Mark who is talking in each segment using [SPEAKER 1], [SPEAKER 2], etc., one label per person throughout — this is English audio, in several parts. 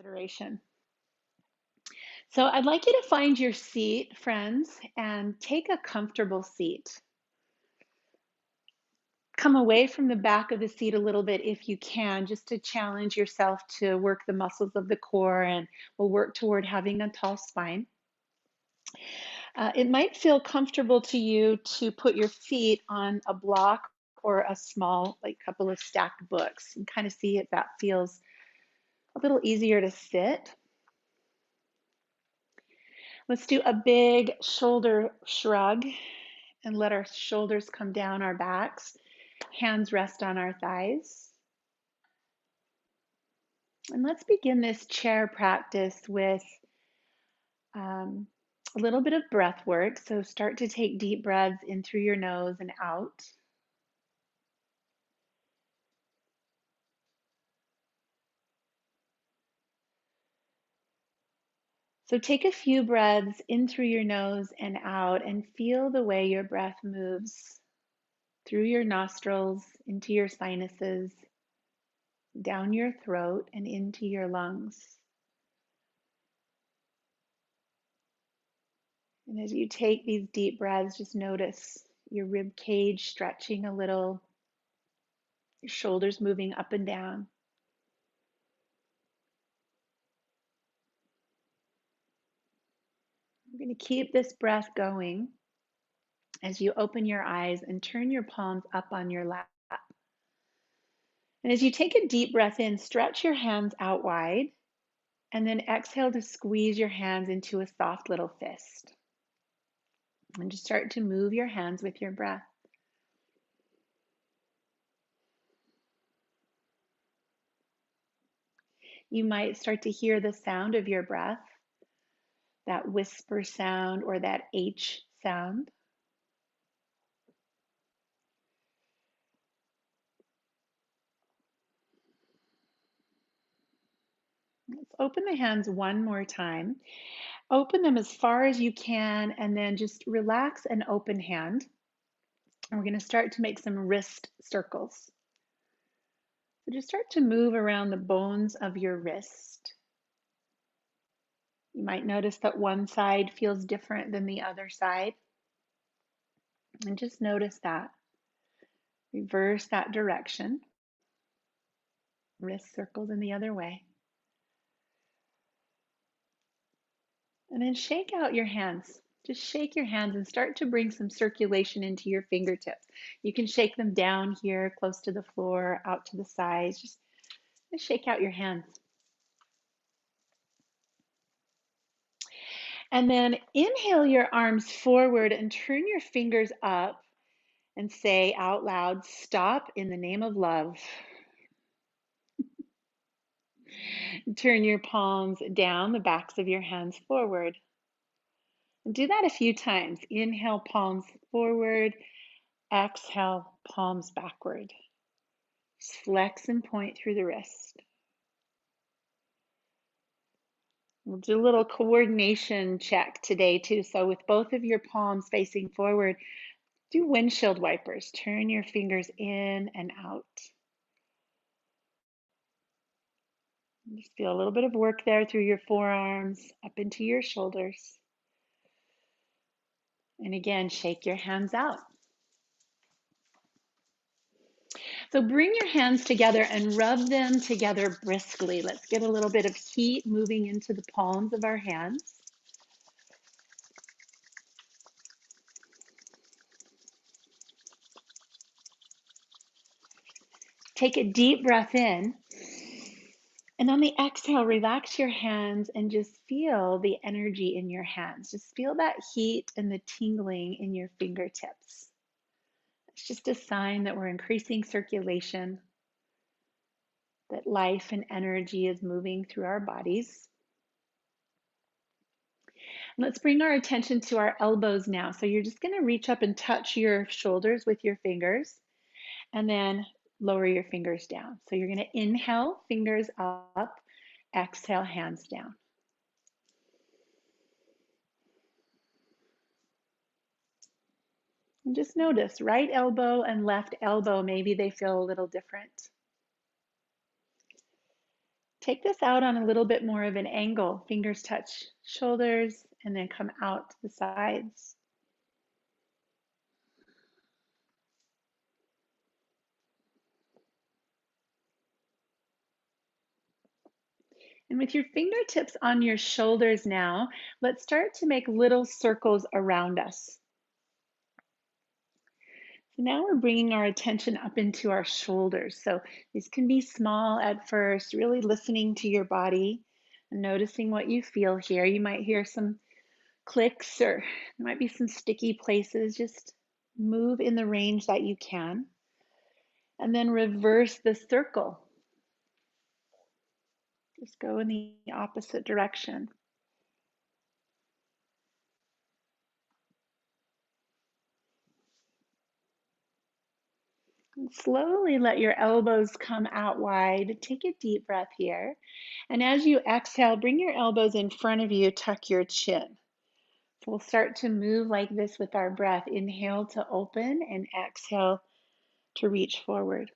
[SPEAKER 1] consideration. So I'd like you to find your seat, friends, and take a comfortable seat. Come away from the back of the seat a little bit if you can, just to challenge yourself to work the muscles of the core, and we'll work toward having a tall spine. It might feel comfortable to you to put your feet on a block or a small, like couple of stacked books, and kind of see if that feels a little easier to sit. Let's do a big shoulder shrug and let our shoulders come down our backs. Hands rest on our thighs. And let's begin this chair practice with um, a little bit of breath work. So start to take deep breaths in through your nose and out. So take a few breaths in through your nose and out, and feel the way your breath moves through your nostrils, into your sinuses, down your throat, and into your lungs. And as you take these deep breaths, just notice your rib cage stretching a little, your shoulders moving up and down. We're going to keep this breath going as you open your eyes and turn your palms up on your lap. And as you take a deep breath in, stretch your hands out wide, and then exhale to squeeze your hands into a soft little fist. And just start to move your hands with your breath. You might start to hear the sound of your breath, that whisper sound or that H sound. Let's open the hands one more time. Open them as far as you can, and then just relax an open hand. And we're going to start to make some wrist circles. So just start to move around the bones of your wrist. You might notice that one side feels different than the other side. And just notice that. Reverse that direction. Wrist circles in the other way. And then shake out your hands. Just shake your hands and start to bring some circulation into your fingertips. You can shake them down here, close to the floor, out to the sides. Just shake out your hands. And then inhale your arms forward and turn your fingers up and say out loud, stop in the name of love. Turn your palms down, the backs of your hands forward. And do that a few times. Inhale, palms forward. Exhale, palms backward. Just flex and point through the wrist. We'll do a little coordination check today too. So with both of your palms facing forward, do windshield wipers. Turn your fingers in and out. Just feel a little bit of work there through your forearms, up into your shoulders. And again, shake your hands out. So bring your hands together and rub them together briskly. Let's get a little bit of heat moving into the palms of our hands. Take a deep breath in. And on the exhale, relax your hands and just feel the energy in your hands. Just feel that heat and the tingling in your fingertips. It's just a sign that we're increasing circulation, that life and energy is moving through our bodies. And let's bring our attention to our elbows now. So you're just going to reach up and touch your shoulders with your fingers, and then lower your fingers down. So you're going to inhale, fingers up, exhale, hands down. And just notice right elbow and left elbow, maybe they feel a little different. Take this out on a little bit more of an angle. Fingers touch shoulders and then come out to the sides. And with your fingertips on your shoulders now, let's start to make little circles around us. So now we're bringing our attention up into our shoulders. So these can be small at first, really listening to your body and noticing what you feel here. You might hear some clicks or there might be some sticky places. Just move in the range that you can. And then reverse the circle. Just go in the opposite direction. And slowly let your elbows come out wide. Take a deep breath here. And as you exhale, bring your elbows in front of you, tuck your chin. So we'll start to move like this with our breath. Inhale to open and exhale to reach forward.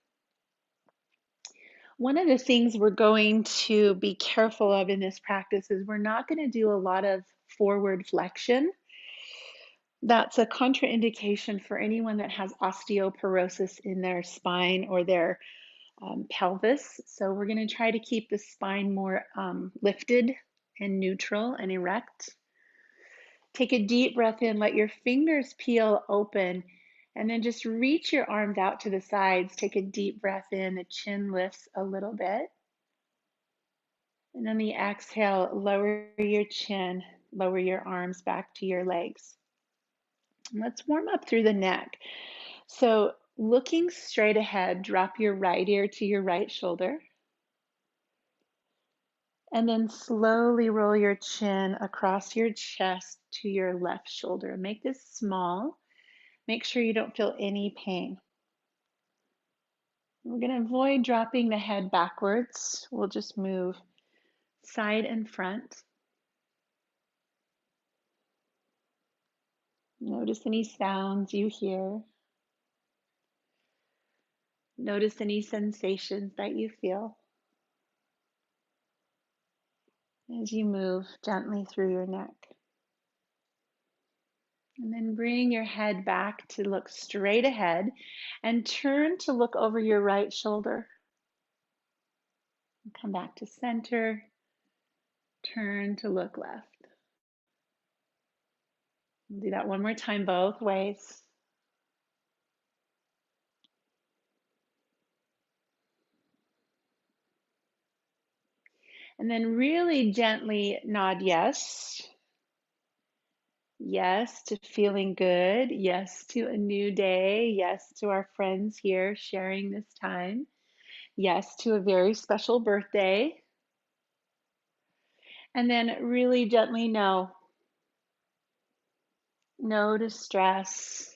[SPEAKER 1] One of the things we're going to be careful of in this practice is we're not going to do a lot of forward flexion. That's a contraindication for anyone that has osteoporosis in their spine or their pelvis. So we're going to try to keep the spine more lifted and neutral and erect. Take a deep breath in, let your fingers peel open, and then just reach your arms out to the sides. Take a deep breath in, the chin lifts a little bit. And then the exhale, lower your chin, lower your arms back to your legs. And let's warm up through the neck. So looking straight ahead, drop your right ear to your right shoulder. And then slowly roll your chin across your chest to your left shoulder. Make this small. Make sure you don't feel any pain. We're going to avoid dropping the head backwards. We'll just move side and front. Notice any sounds you hear. Notice any sensations that you feel as you move gently through your neck. And then bring your head back to look straight ahead and turn to look over your right shoulder. Come back to center, turn to look left. We'll do that one more time both ways. And then really gently nod yes. Yes to feeling good. Yes to a new day. Yes to our friends here sharing this time. Yes to a very special birthday. And then really gently no. No to stress.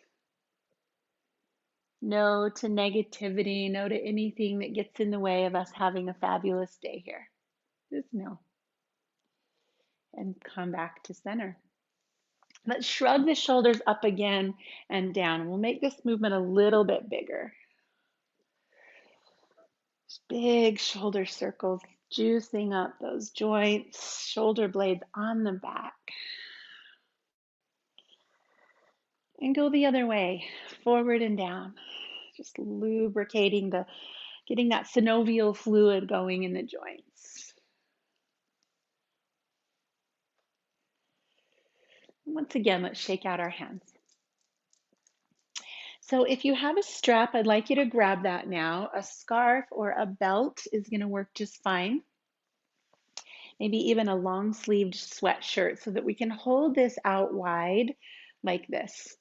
[SPEAKER 1] No to negativity. No to anything that gets in the way of us having a fabulous day here. Just no. And come back to center. Let's shrug the shoulders up again and down. We'll make this movement a little bit bigger. Big shoulder circles, juicing up those joints, shoulder blades on the back. And go the other way, forward and down. Just lubricating getting that synovial fluid going in the joints. Once again, let's shake out our hands. So if you have a strap, I'd like you to grab that now. A scarf or a belt is going to work just fine. Maybe even a long sleeved sweatshirt so that we can hold this out wide like this.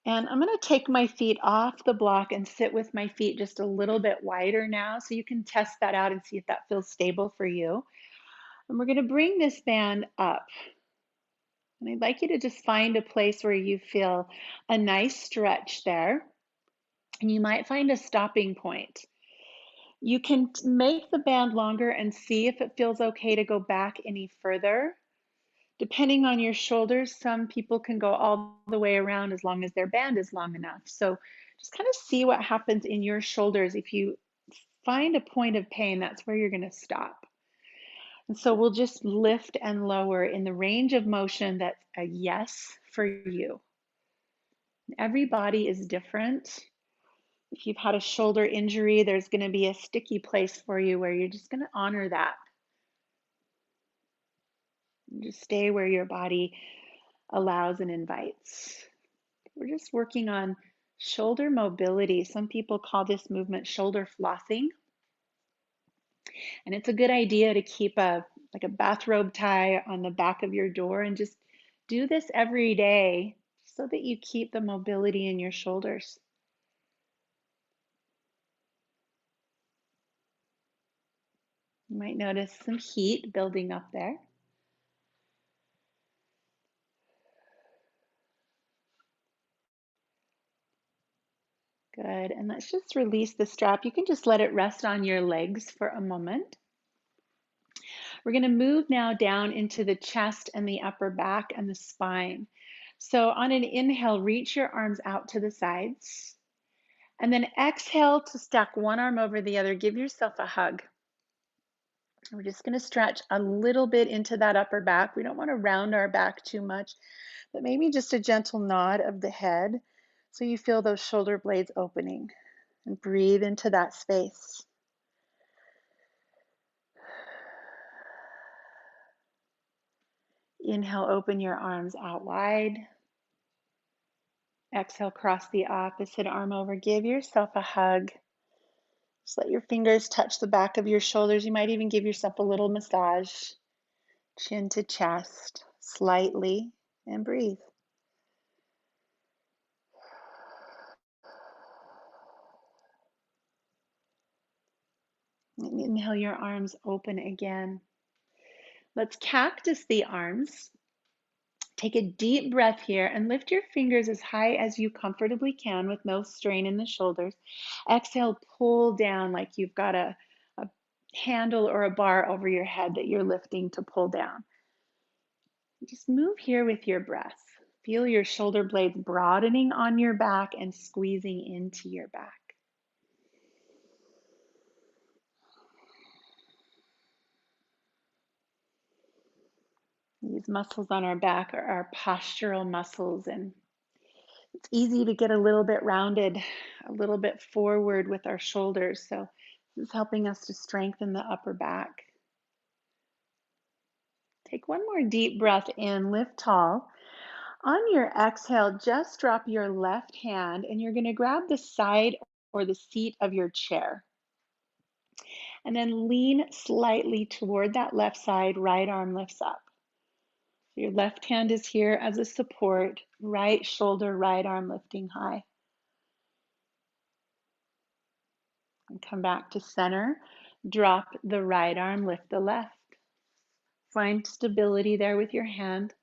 [SPEAKER 1] And I'm going to take my feet off the block and sit with my feet just a little bit wider now so you can test that out and see if that feels stable for you. And we're going to bring this band up. And I'd like you to just find a place where you feel a nice stretch there. And you might find a stopping point. You can make the band longer and see if it feels okay to go back any further. Depending on your shoulders, some people can go all the way around as long as their band is long enough. So just kind of see what happens in your shoulders if you find a point of pain, that's where you're going to stop. And so we'll just lift and lower in the range of motion that's a yes for you. Every body is different. If you've had a shoulder injury, there's going to be a sticky place for you where you're just going to honor that. Just stay where your body allows and invites. We're just working on shoulder mobility. Some people call this movement shoulder flossing. And it's a good idea to keep a bathrobe tie on the back of your door and just do this every day so that you keep the mobility in your shoulders. You might notice some heat building up there. Good, and let's just release the strap. You can just let it rest on your legs for a moment. We're going to move now down into the chest and the upper back and the spine. So on an inhale, reach your arms out to the sides. And then exhale to stack one arm over the other. Give yourself a hug. We're just going to stretch a little bit into that upper back. We don't want to round our back too much, but maybe just a gentle nod of the head so you feel those shoulder blades opening. And breathe into that space. Inhale, open your arms out wide. Exhale, cross the opposite arm over. Give yourself a hug. Just let your fingers touch the back of your shoulders. You might even give yourself a little massage. Chin to chest, slightly, and breathe. And inhale, your arms open again. Let's cactus the arms. Take a deep breath here and lift your fingers as high as you comfortably can with no strain in the shoulders. Exhale, pull down like you've got a handle or a bar over your head that you're lifting to pull down. Just move here with your breath. Feel your shoulder blades broadening on your back and squeezing into your back. These muscles on our back are our postural muscles, and it's easy to get a little bit rounded, a little bit forward with our shoulders. So this is helping us to strengthen the upper back. Take one more deep breath in, lift tall. On your exhale, just drop your left hand and you're going to grab the side or the seat of your chair. And then lean slightly toward that left side, right arm lifts up. Your left hand is here as a support, right shoulder, right arm lifting high. And come back to center. Drop the right arm, lift the left. Find stability there with your hand.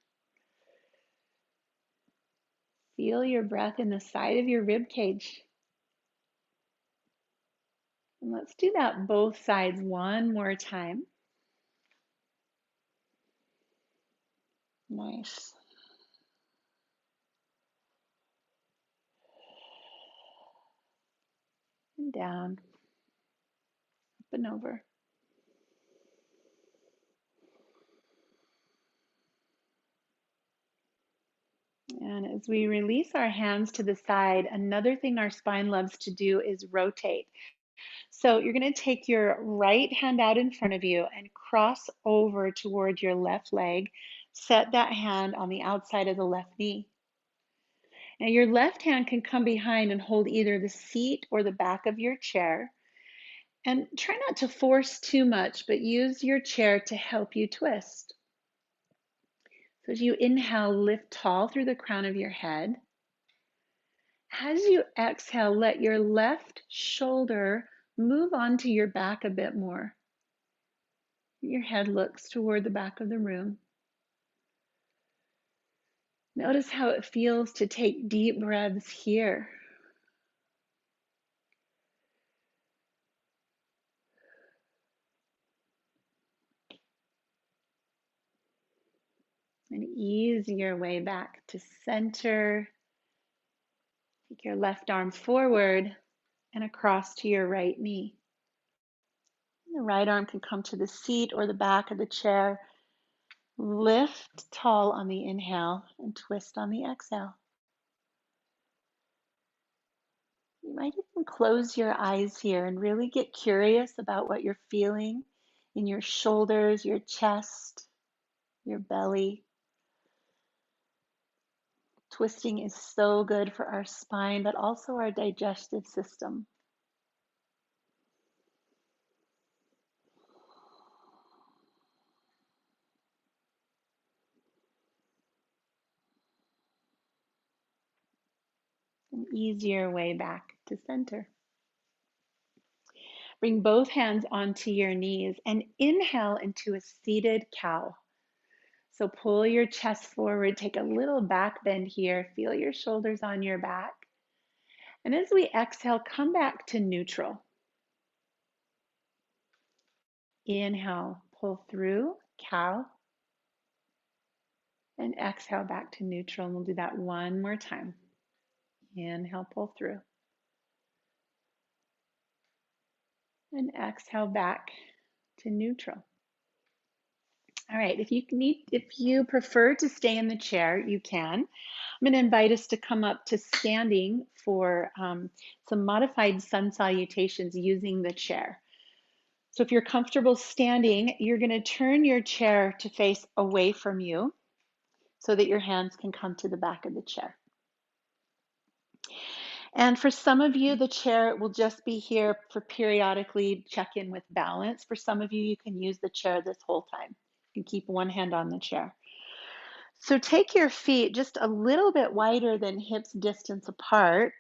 [SPEAKER 1] Feel your breath in the side of your rib cage. And let's do that both sides one more time. Nice. And down, up and over. And as we release our hands to the side, another thing our spine loves to do is rotate. So you're going to take your right hand out in front of you and cross over toward your left leg. Set that hand on the outside of the left knee. Now your left hand can come behind and hold either the seat or the back of your chair. And try not to force too much, but use your chair to help you twist. So as you inhale, lift tall through the crown of your head. As you exhale, let your left shoulder move onto your back a bit more. Your head looks toward the back of the room. Notice how it feels to take deep breaths here. And ease your way back to center. Take your left arm forward and across to your right knee. The right arm can come to the seat or the back of the chair. Lift tall on the inhale and twist on the exhale. You might even close your eyes here and really get curious about what you're feeling in your shoulders, your chest, your belly. Twisting is so good for our spine, but also our digestive system. An easier way back to center. Bring both hands onto your knees and inhale into a seated cow. So pull your chest forward, take a little back bend here, feel your shoulders on your back. And as we exhale, come back to neutral. Inhale, pull through, cow. And exhale back to neutral. And we'll do that one more time. Inhale, pull through. And exhale back to neutral. All right, if you prefer to stay in the chair, you can. I'm going to invite us to come up to standing for some modified sun salutations using the chair. So if you're comfortable standing, you're going to turn your chair to face away from you so that your hands can come to the back of the chair. And for some of you, the chair will just be here for periodically check in with balance. For some of you, you can use the chair this whole time. You can keep one hand on the chair. So take your feet just a little bit wider than hips distance apart.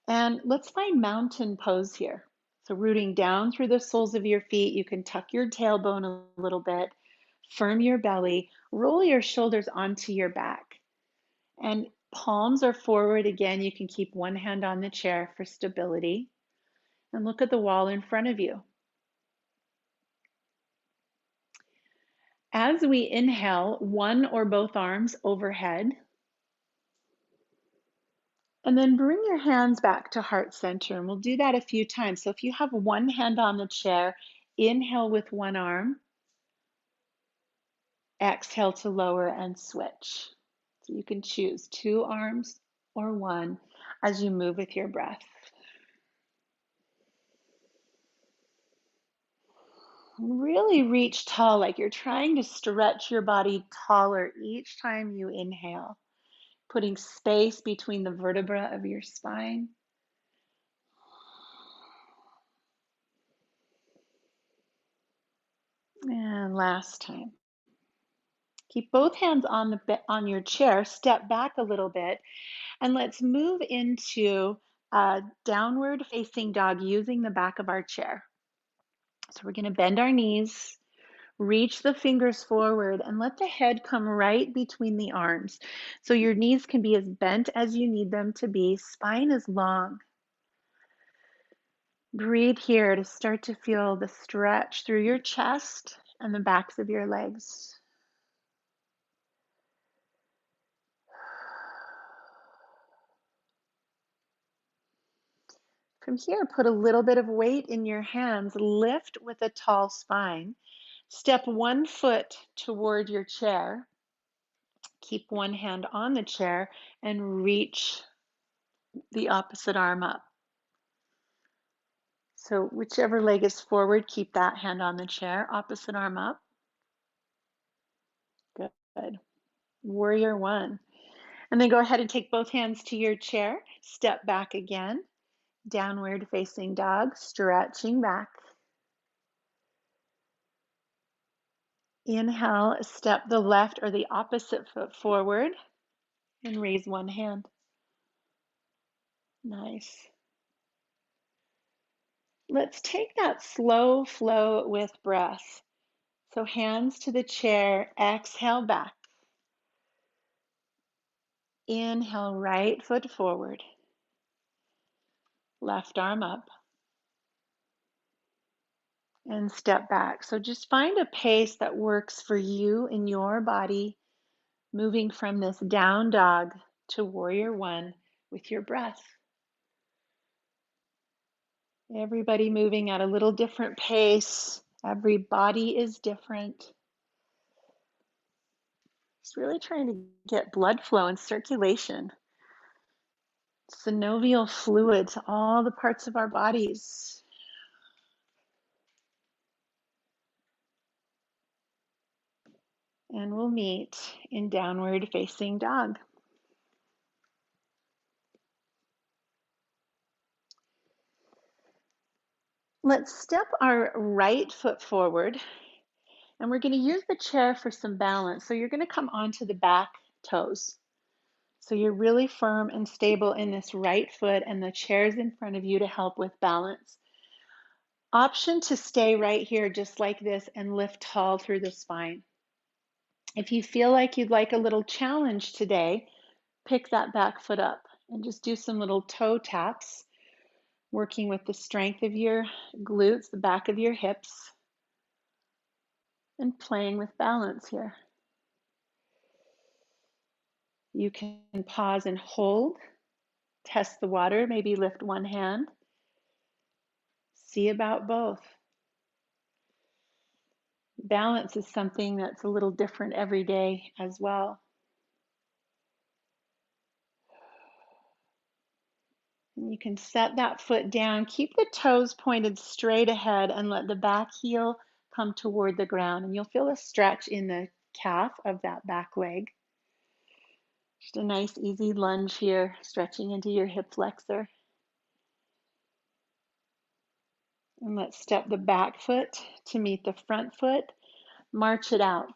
[SPEAKER 1] And let's find mountain pose here. So rooting down through the soles of your feet, you can tuck your tailbone a little bit, firm your belly, roll your shoulders onto your back. And palms are forward. Again, you can keep one hand on the chair for stability. And look at the wall in front of you. As we inhale, one or both arms overhead. And then bring your hands back to heart center. And we'll do that a few times. So if you have one hand on the chair, inhale with one arm. Exhale to lower and switch. So you can choose two arms or one as you move with your breath. Really reach tall, like you're trying to stretch your body taller each time you inhale, putting space between the vertebra of your spine. And last time. Keep both hands on your chair, step back a little bit, and let's move into a downward facing dog using the back of our chair. So we're going to bend our knees, reach the fingers forward, and let the head come right between the arms. So your knees can be as bent as you need them to be. Spine is long. Breathe here to start to feel the stretch through your chest and the backs of your legs. From here, put a little bit of weight in your hands. Lift with a tall spine. Step one foot toward your chair. Keep one hand on the chair and reach the opposite arm up. So whichever leg is forward, keep that hand on the chair, opposite arm up. Good. Warrior one. And then go ahead and take both hands to your chair. Step back again. Downward facing dog, stretching back. Inhale, step the left or the opposite foot forward and raise one hand. Nice. Let's take that slow flow with breath. So hands to the chair, exhale back. Inhale, right foot forward. Left arm up. And step back. So just find a pace that works for you in your body, moving from this down dog to warrior one with your breath. Everybody moving at a little different pace. Every body is different. Just really trying to get blood flow and circulation, synovial fluid to all the parts of our bodies. And we'll meet in downward facing dog. Let's step our right foot forward, and we're going to use the chair for some balance. So you're going to come onto the back toes. So you're really firm and stable in this right foot, and the chair's in front of you to help with balance. Option to stay right here just like this and lift tall through the spine. If you feel like you'd like a little challenge today, pick that back foot up and just do some little toe taps, working with the strength of your glutes, the back of your hips, and playing with balance here. You can pause and hold, test the water, maybe lift one hand. See about both. Balance is something that's a little different every day as well. And you can set that foot down, keep the toes pointed straight ahead, and let the back heel come toward the ground. And you'll feel a stretch in the calf of that back leg. Just a nice easy lunge here, stretching into your hip flexor. And let's step the back foot to meet the front foot. March it out,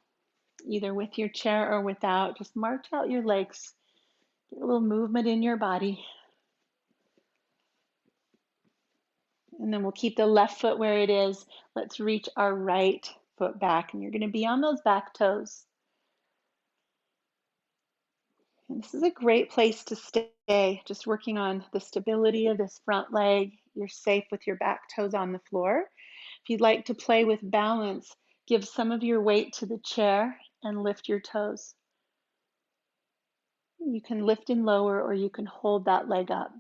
[SPEAKER 1] either with your chair or without. Just march out your legs. Get a little movement in your body. And then we'll keep the left foot where it is. Let's reach our right foot back. And you're going to be on those back toes. And this is a great place to stay, just working on the stability of this front leg. You're safe with your back toes on the floor. If you'd like to play with balance, give some of your weight to the chair and lift your toes. You can lift and lower, or you can hold that leg up.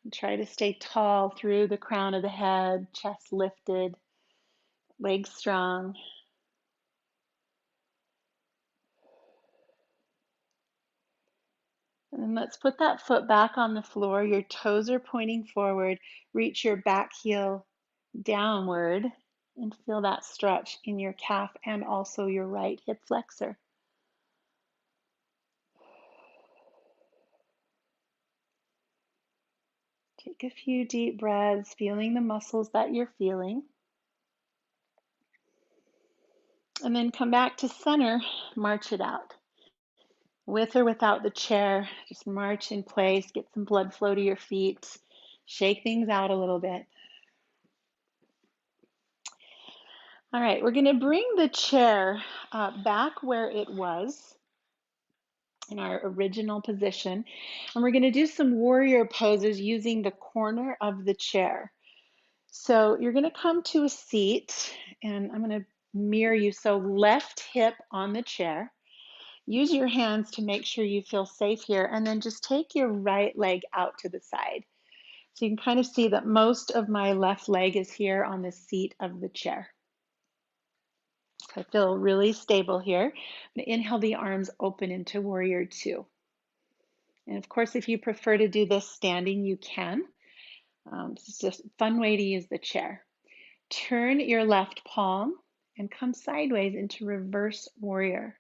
[SPEAKER 1] And try to stay tall through the crown of the head, chest lifted, legs strong. And then let's put that foot back on the floor. Your toes are pointing forward. Reach your back heel downward and feel that stretch in your calf and also your right hip flexor. Take a few deep breaths, feeling the muscles that you're feeling. And then come back to center, march it out. With or without the chair, just march in place, get some blood flow to your feet, shake things out a little bit. All right, we're going to bring the chair back where it was in our original position, and we're going to do some warrior poses using the corner of the chair. So you're going to come to a seat, and I'm going to mirror you. So left hip on the chair. Use your hands to make sure you feel safe here, and then just take your right leg out to the side. So you can kind of see that most of my left leg is here on the seat of the chair. So I feel really stable here. I'm going to inhale the arms open into warrior two. And of course, if you prefer to do this standing, you can. It's just a fun way to use the chair. Turn your left palm and come sideways into reverse warrior.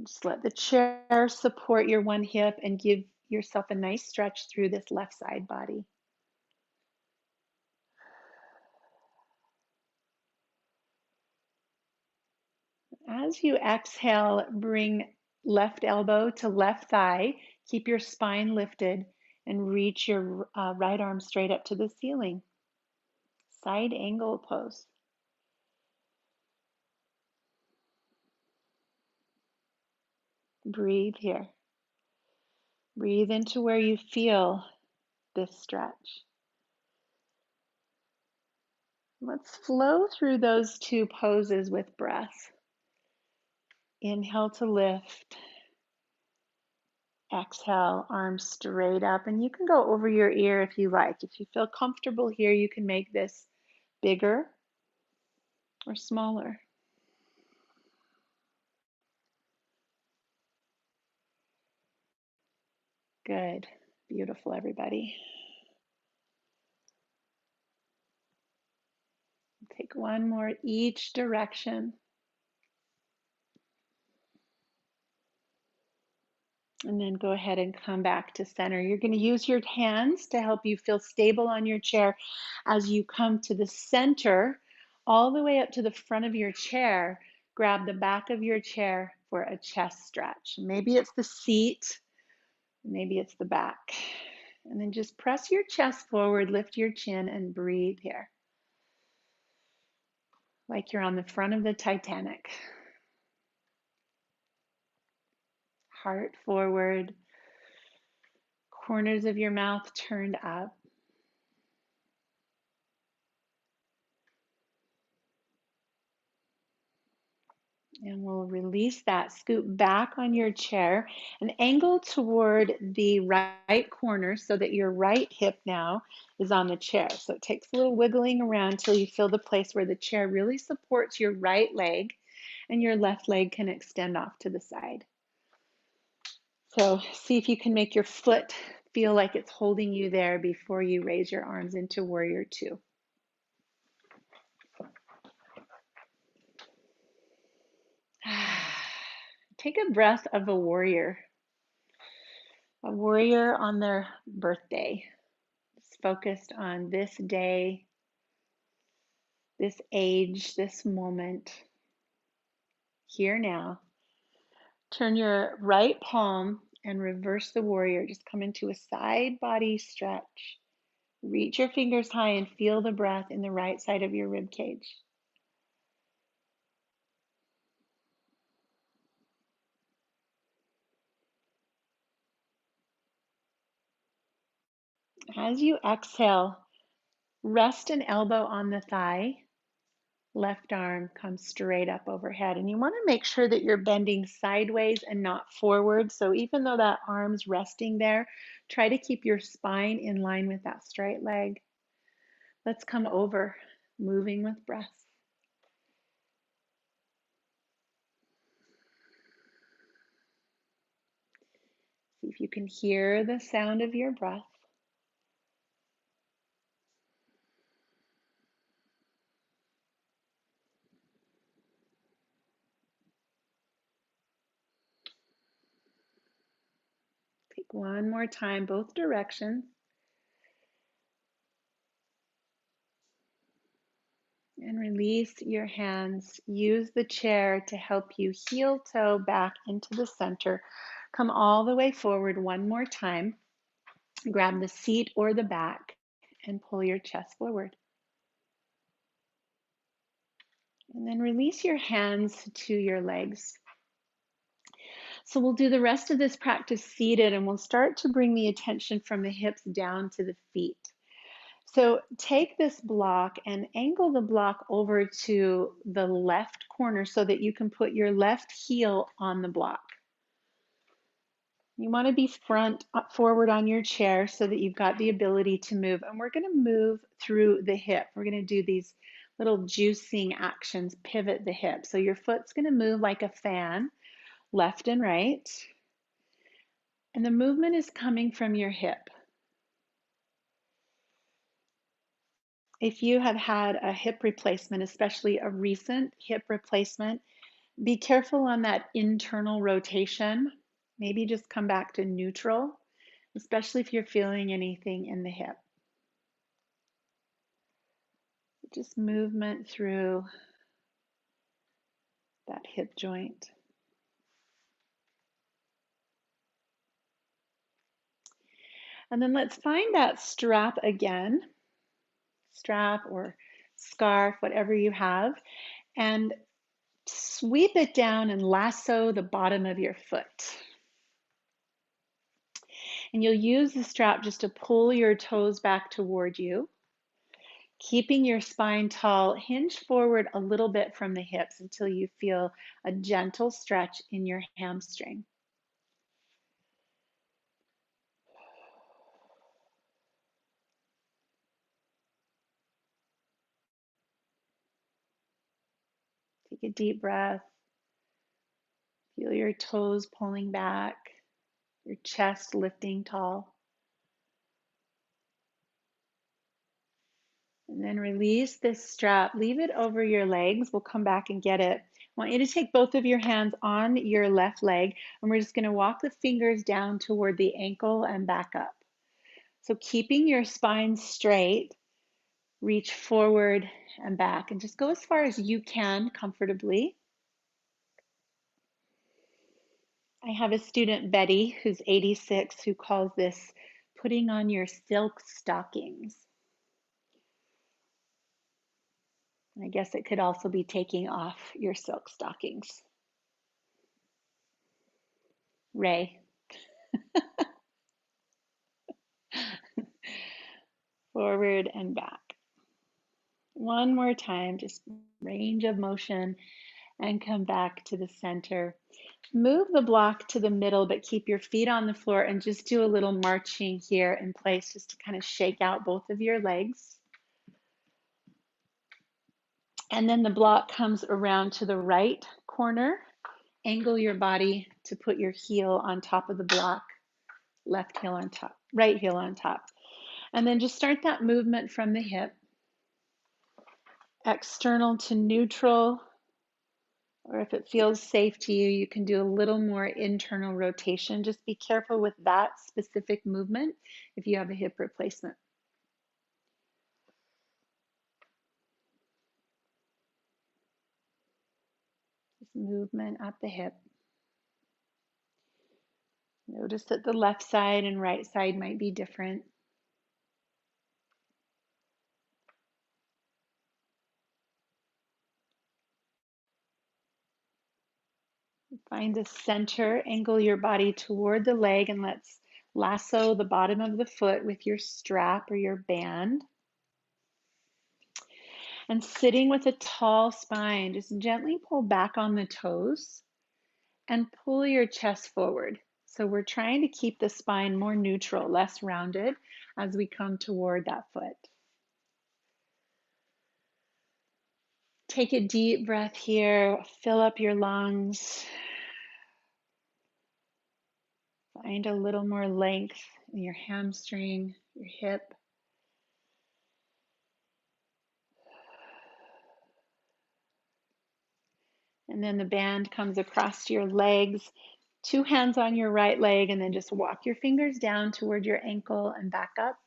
[SPEAKER 1] Just let the chair support your one hip and give yourself a nice stretch through this left side body. As you exhale, bring left elbow to left thigh. Keep your spine lifted and reach your right arm straight up to the ceiling. Side angle pose. Breathe here. Breathe into where you feel this stretch. Let's flow through those two poses with breath. Inhale to lift. Exhale, arms straight up, and you can go over your ear if you like. If you feel comfortable here, you can make this bigger or smaller. Good. Beautiful, everybody. Take one more each direction. And then go ahead and come back to center. You're going to use your hands to help you feel stable on your chair as you come to the center, all the way up to the front of your chair. Grab the back of your chair for a chest stretch. Maybe it's the seat, maybe it's the back. And then just press your chest forward, lift your chin, and breathe here. Like you're on the front of the Titanic. Heart forward, corners of your mouth turned up. And we'll release that. Scoop back on your chair and angle toward the right corner so that your right hip now is on the chair. So it takes a little wiggling around until you feel the place where the chair really supports your right leg and your left leg can extend off to the side. So see if you can make your foot feel like it's holding you there before you raise your arms into warrior two. Take a breath of a warrior on their birthday. It's focused on this day, this age, this moment, here now. Turn your right palm and reverse the warrior. Just come into a side body stretch. Reach your fingers high and feel the breath in the right side of your rib cage. As you exhale, rest an elbow on the thigh. Left arm comes straight up overhead. And you want to make sure that you're bending sideways and not forward. So even though that arm's resting there, try to keep your spine in line with that straight leg. Let's come over, moving with breath. See if you can hear the sound of your breath. Take one more time, both directions. And release your hands. Use the chair to help you heel toe back into the center. Come all the way forward one more time. Grab the seat or the back and pull your chest forward. And then release your hands to your legs. So we'll do the rest of this practice seated, and we'll start to bring the attention from the hips down to the feet. So take this block and angle the block over to the left corner so that you can put your left heel on the block. You want to be forward on your chair so that you've got the ability to move. And we're going to move through the hip. We're going to do these little juicing actions, pivot the hip. So your foot's going to move like a fan, left and right. And the movement is coming from your hip. If you have had a hip replacement, especially a recent hip replacement, be careful on that internal rotation. Maybe just come back to neutral, especially if you're feeling anything in the hip. Just movement through that hip joint. And then let's find that strap again, strap or scarf, whatever you have, and sweep it down and lasso the bottom of your foot. And you'll use the strap just to pull your toes back toward you, keeping your spine tall. Hinge forward a little bit from the hips until you feel a gentle stretch in your hamstring. Take a deep breath. Feel your toes pulling back, your chest lifting tall. And then release this strap. Leave it over your legs. We'll come back and get it. I want you to take both of your hands on your left leg, and we're just going to walk the fingers down toward the ankle and back up. So keeping your spine straight, reach forward and back, and just go as far as you can comfortably. I have a student, Betty, who's 86, who calls this putting on your silk stockings. I guess it could also be taking off your silk stockings. Ray. Forward and back. One more time, just range of motion and come back to the center. Move the block to the middle, but keep your feet on the floor and just do a little marching here in place just to kind of shake out both of your legs. And then the block comes around to the right corner. Angle your body to put your heel on top of the block, left heel on top, right heel on top. And then just start that movement from the hip, external to neutral, or if it feels safe to you, you can do a little more internal rotation. Just be careful with that specific movement if you have a hip replacement. Just movement at the hip. Notice that the left side and right side might be different. Find the center, angle your body toward the leg, and let's lasso the bottom of the foot with your strap or your band. And sitting with a tall spine, just gently pull back on the toes and pull your chest forward. So we're trying to keep the spine more neutral, less rounded as we come toward that foot. Take a deep breath here, fill up your lungs. Find a little more length in your hamstring, your hip. And then the band comes across your legs, 2 hands on your right leg, and then just walk your fingers down toward your ankle and back up.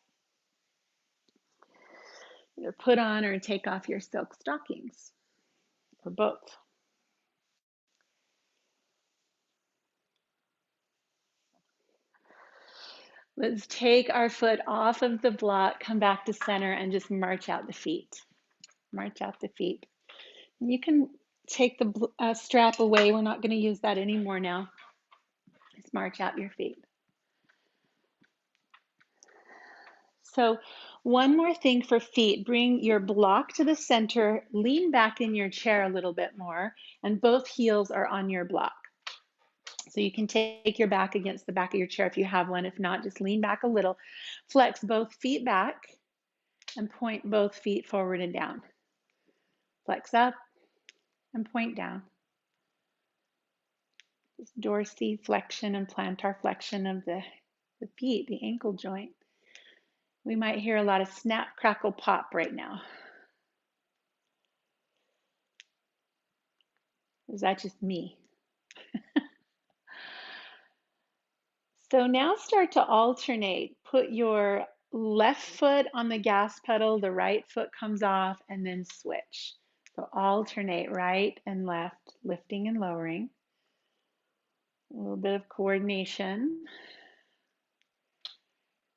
[SPEAKER 1] Either put on or take off your silk stockings, or both. Let's take our foot off of the block, come back to center, and just march out the feet. March out the feet. And you can take the strap away. We're not going to use that anymore now. Just march out your feet. So one more thing for feet, bring your block to the center, lean back in your chair a little bit more, and both heels are on your block. So you can take your back against the back of your chair if you have one. If not, just lean back a little. Flex both feet back and point both feet forward and down. Flex up and point down. This dorsiflexion and plantar flexion of the feet, the ankle joint. We might hear a lot of snap, crackle, pop right now. Is that just me? So now start to alternate. Put your left foot on the gas pedal, the right foot comes off, and then switch. So alternate right and left, lifting and lowering. A little bit of coordination.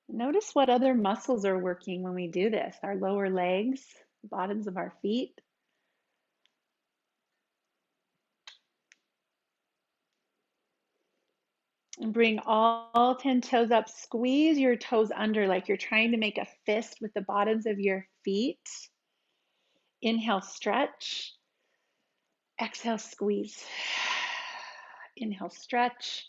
[SPEAKER 1] Notice what other muscles are working when we do this. Our lower legs, the bottoms of our feet. And bring all 10 toes up. Squeeze your toes under like you're trying to make a fist with the bottoms of your feet. Inhale, stretch. Exhale, squeeze. Inhale, stretch.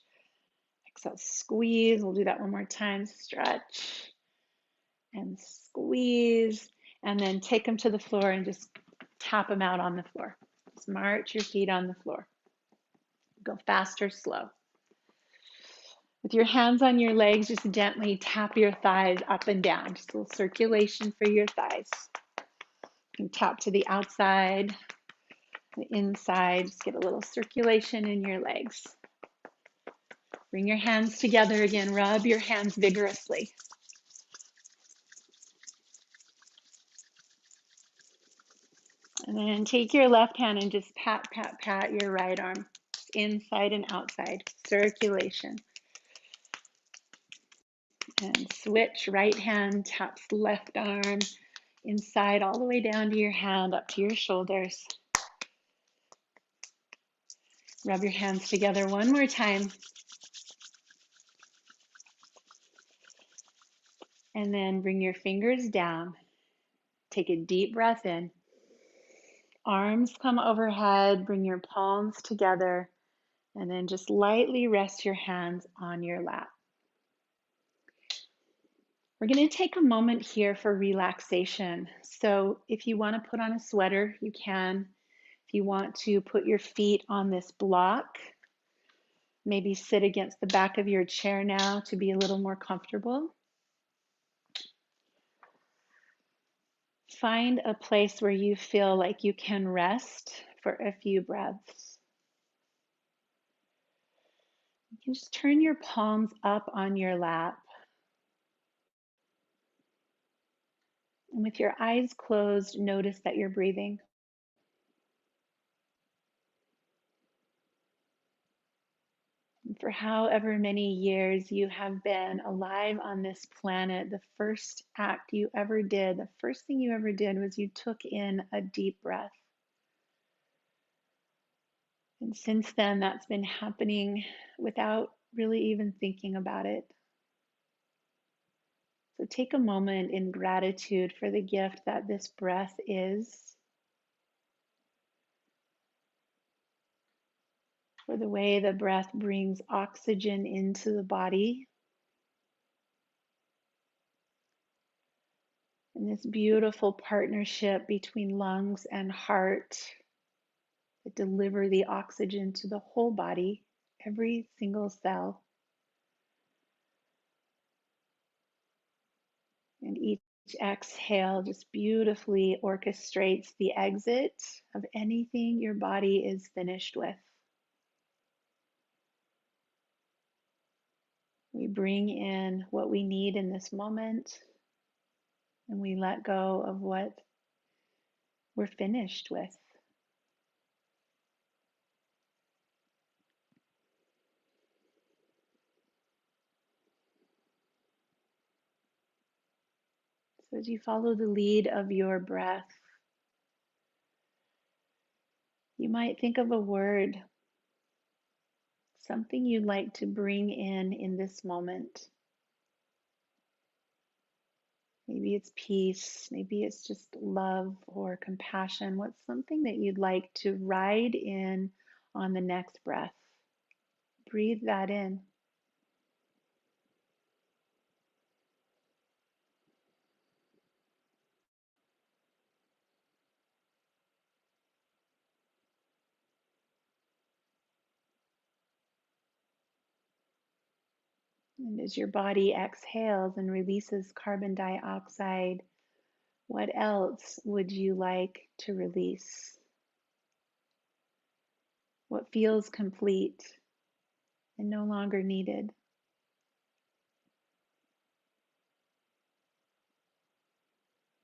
[SPEAKER 1] Exhale, squeeze. We'll do that one more time. Stretch and squeeze. And then take them to the floor and just tap them out on the floor. Just march your feet on the floor. Go fast or slow. With your hands on your legs, just gently tap your thighs up and down. Just a little circulation for your thighs. You can tap to the outside, the inside. Just get a little circulation in your legs. Bring your hands together again. Rub your hands vigorously. And then take your left hand and just pat, pat, pat your right arm. Inside and outside. Circulation. And switch. Right hand taps left arm. Inside all the way down to your hand, up to your shoulders. Rub your hands together one more time. And then bring your fingers down. Take a deep breath in. Arms come overhead. Bring your palms together. And then just lightly rest your hands on your lap. We're going to take a moment here for relaxation. So if you want to put on a sweater, you can. If you want to put your feet on this block, maybe sit against the back of your chair now to be a little more comfortable. Find a place where you feel like you can rest for a few breaths. You can just turn your palms up on your lap. And with your eyes closed, notice that you're breathing. And for however many years you have been alive on this planet, the first act you ever did, the first thing you ever did was you took in a deep breath. And since then, that's been happening without really even thinking about it. So take a moment in gratitude for the gift that this breath is, for the way the breath brings oxygen into the body. And this beautiful partnership between lungs and heart that deliver the oxygen to the whole body, every single cell. And each exhale just beautifully orchestrates the exit of anything your body is finished with. We bring in what we need in this moment, and we let go of what we're finished with. So as you follow the lead of your breath, you might think of a word, something you'd like to bring in this moment. Maybe it's peace, maybe it's just love or compassion. What's something that you'd like to ride in on the next breath? Breathe that in. And as your body exhales and releases carbon dioxide, what else would you like to release? What feels complete and no longer needed?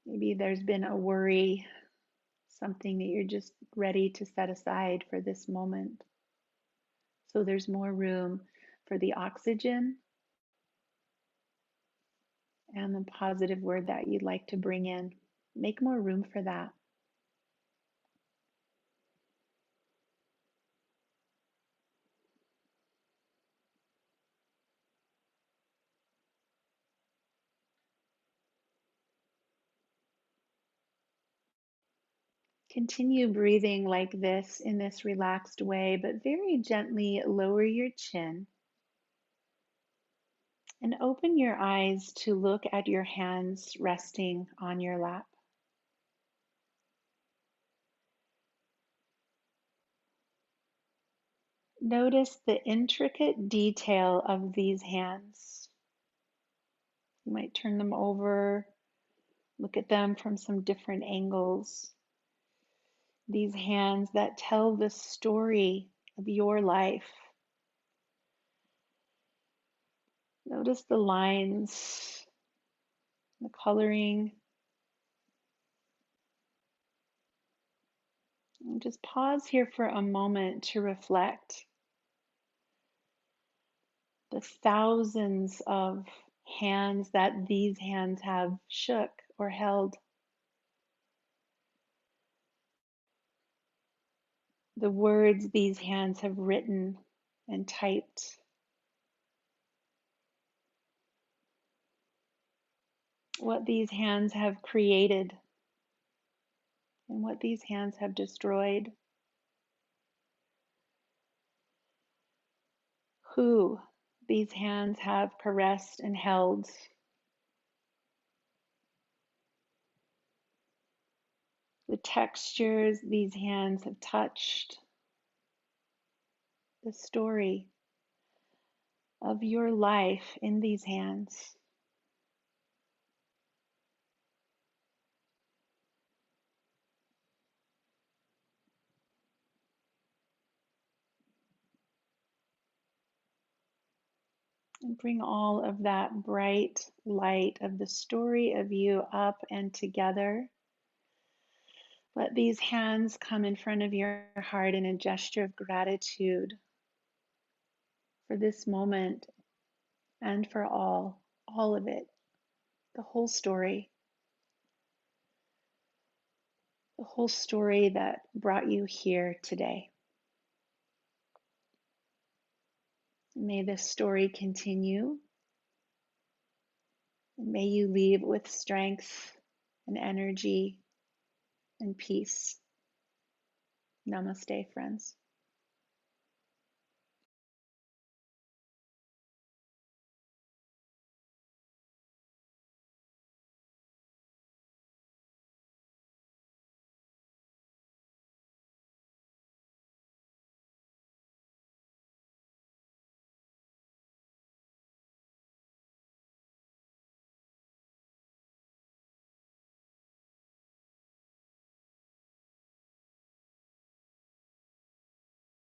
[SPEAKER 1] Maybe there's been a worry, something that you're just ready to set aside for this moment. So there's more room for the oxygen and the positive word that you'd like to bring in. Make more room for that. Continue breathing like this in this relaxed way, but very gently lower your chin and open your eyes to look at your hands resting on your lap. Notice the intricate detail of these hands. You might turn them over, look at them from some different angles. These hands that tell the story of your life. Notice the lines, the coloring. And just pause here for a moment to reflect. The thousands of hands that these hands have shook or held. The words these hands have written and typed. What these hands have created and what these hands have destroyed. Who these hands have caressed and held. The textures these hands have touched. The story of your life in these hands. And bring all of that bright light of the story of you up and together. Let these hands come in front of your heart in a gesture of gratitude for this moment and for all of it, the whole story that brought you here today. May this story continue. And may you leave with strength and energy and peace. Namaste, friends.